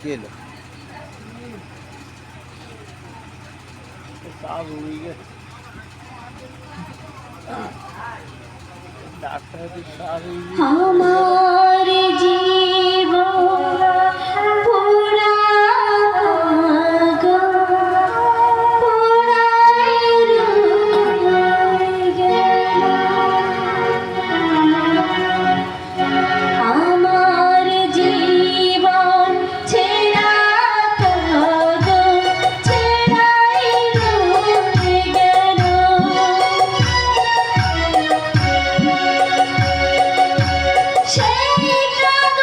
केलं साहब हुई गए डॉक्टर साहब हमारे जीवन पूरा Shake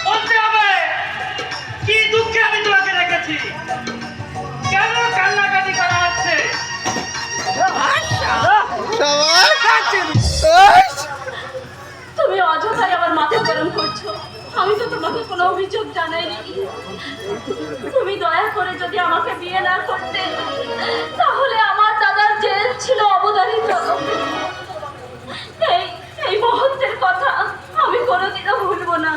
বলতে হবে কি দুঃখে আমি তোমাকে রেখেছি, কেন কান্নাকাটি করা হচ্ছে? তুমি অযথাই আমার মাথা গরম করছো। আমি তো তোমাকে কোনো অভিযোগ জানাইনি। তুমি দয়া করে যদি আমাকে বিয়ে না করতে, তাহলে আমার দাদার জেল ছিল অবধারিত। এই এই মুহূর্তের কথা আমি কোনোদিনও ভুলবো না।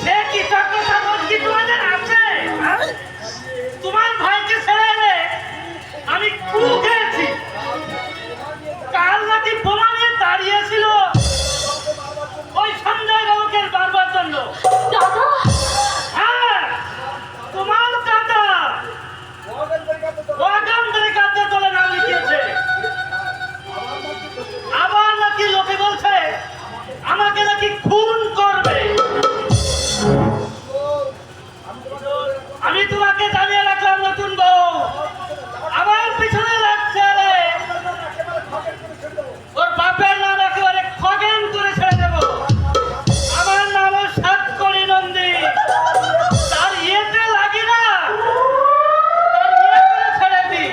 সে কৃতজ্ঞতা বোধ কি তোমাদের আছে? হ্যাঁ? তোমার ভাইকে ছেড়ে এনে আমি কু খেয়েছি। কাল নাকি বোমা নিয়ে দাঁড়িয়েছিল ওই সঞ্জয় বাবুকে মারবার জন্য। দাদা, হ্যাঁ, তোমার দাদা ওয়াগান ধরে কাঁদতে চলে নাম লিখিয়েছে। আবার নাকি লোকে বলছে আমাকে নাকি খুন করবে। আমি তোমাকে জানিয়ে রাখলাম নতুন বউ, আমার পিছনে লাগছে রে। ওর বাপের নাম একেবারে খগেন করে ছেড়ে দেব। আমার নামও সাতকড়ি নন্দী। তার ইয়েতে লাগি না, তার ইয়ে করে ছেড়ে দি।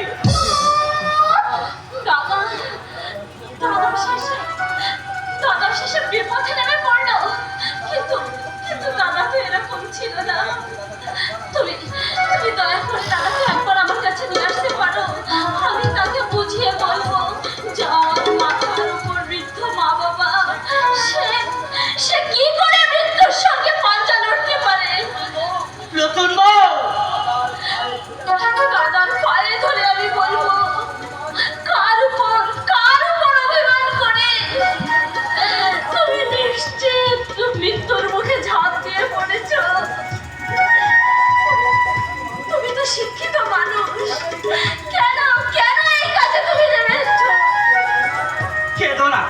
দাদা, দাদা শেষে বিপথে নেমে পড়লো। কিন্তু কিন্তু দাদা তো এরকম ছিল না। তুমি তুমি দয়া করে দাদাকে একবার আমার কাছে নিয়ে আসতে পারো। আমি তাকে বুঝিয়ে বলবো যার মাথার উপর বৃদ্ধ মা বাবা, সে সে কি করে মৃত্যুর সঙ্গে পাঞ্জা লড়তে পারে। নতুন বউ, দাদার পায়ে ধরে আমি বলবো, কার উপর অভিমান করে তুমি নিশ্চিত মৃত্যুর মুখে ঝাঁপ দিয়ে পড়েছ। তুমি তো শিক্ষিত মানুষ, কেন কেন এই কাজে তুমি নেমেছ? কেঁদো না,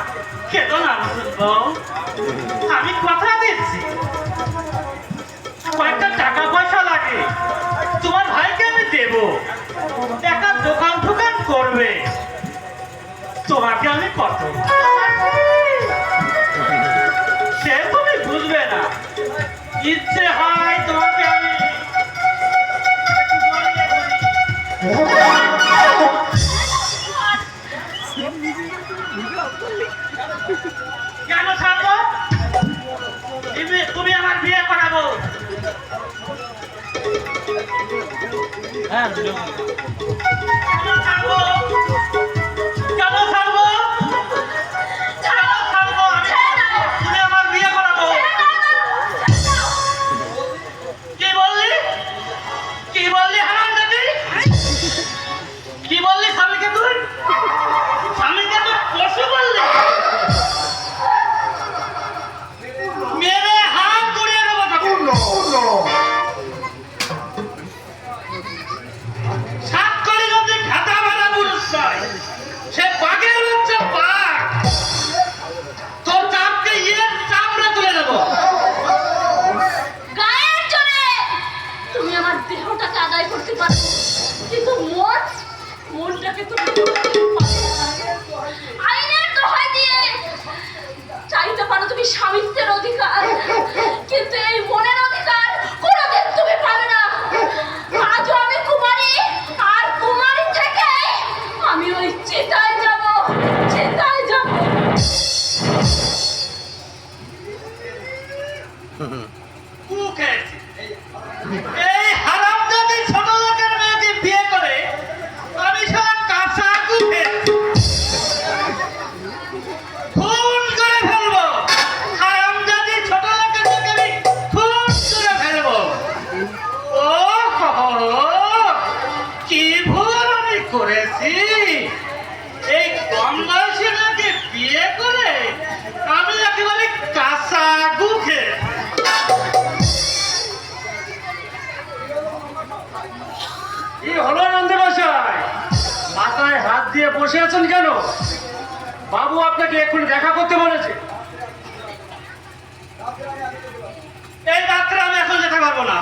কেঁদো না নতুন বউ। আমি কথা দিচ্ছি, কয়েকটা টাকা পয়সা লাগে, তোমার ভাইকে আমি দেব। একটা দোকান টোকান করবে, তোমাকে আমি কত সে তুমি বুঝবে না। ইচ্ছে হয় তোমাকে আমি কেন ছাড়বো? তুমি আমার বিয়ে করাবো। হ্যাঁ, কেন ছাড়বো? কেন ছাড়বো? কেন ছাড়বো? তুমি আমার বিয়ে করাবো। কি বললি? কি বললি হারামজাদি? কি বললি স্বামীকে তুই? স্বামীকে তুই পশু বললি? মেরে হাত গুড়িয়ে দেবো তোকে। সাতকড়ি নদী ঘাটা মারা পুরুষ নয়, সে বাঘের হচ্ছে বাঘ। তোর চাপকে চামড়া তুলে দেবো। গায়ের জোরে তুমি আমার দেহটাকে আদায় করতে পারো, কিন্তু মনটাকে তুমি আইনের দোহাই দিয়ে চাইতে পারো তুমি স্বামিত্বের অধিকার, কিন্তু এই মনের অধিকার কোনোদিন তুমি পাবে না। আজও আমি কুমারী, আর কুমারী থেকে আমি ওই চিতায় যাব, চিতায় যাব। কু খেয়েছি। এই হারামজাদি ছোট লোকের মেয়েকে বিয়ে করে আমি সারা কাঁচা কু খেয়েছি। খুন করে ফেলবো। হারামজাদি ছোট লোকের মেয়েকে আমি খুন করে ফেলবো। ও কি ভুল আমি করেছি। এই কম বয়সী মেয়েকে বিয়ে করে আমি একেবারে কাঁচা গু খেয়েছি। কি হলো নন্দী মশাই? মাথায় হাত দিয়ে বসে আছেন কেন? বাবু আপনাকে এক্ষুনি দেখা করতে বলেছে। এই রাত্রে আমি এখন যেতে পারবো না।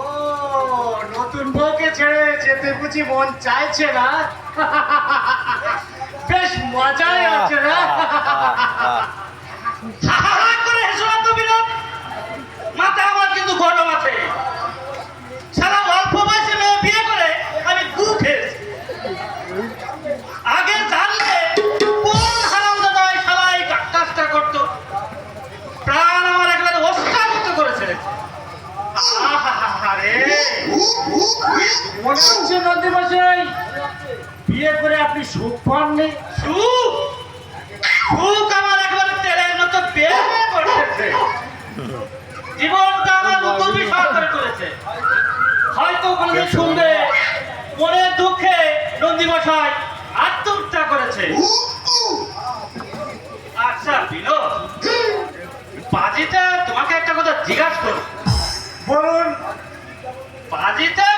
ও, নতুন বউকে ছেড়ে যেতে বুঝি মন চাইছে না? বেশ মজাই আছে না? হা হা হা করে হেসো আগে জানলে কোন হারামজাদা এই শালা এই কাজটা করতো। প্রাণ আমার একবার অস্তাবিত করে ছেড়েছে। আহাহারে, মনে হচ্ছে নন্দী মশাই বিয়ে করে আপনি সুখ পাননি। সুখ সুখ আমার একবার তেলের মতো বের করতেছে। জীবনটা আমার নতুন বিষয় করে তুলেছে। হয়তো কোনোদিন শুনবে মনের দুঃখে নন্দী মশাই আত্মহত্যা করেছে। আচ্ছা বিনোদ, বাজিটা তোমাকে একটা কথা জিজ্ঞাসা করো। বলুন। বাজিটা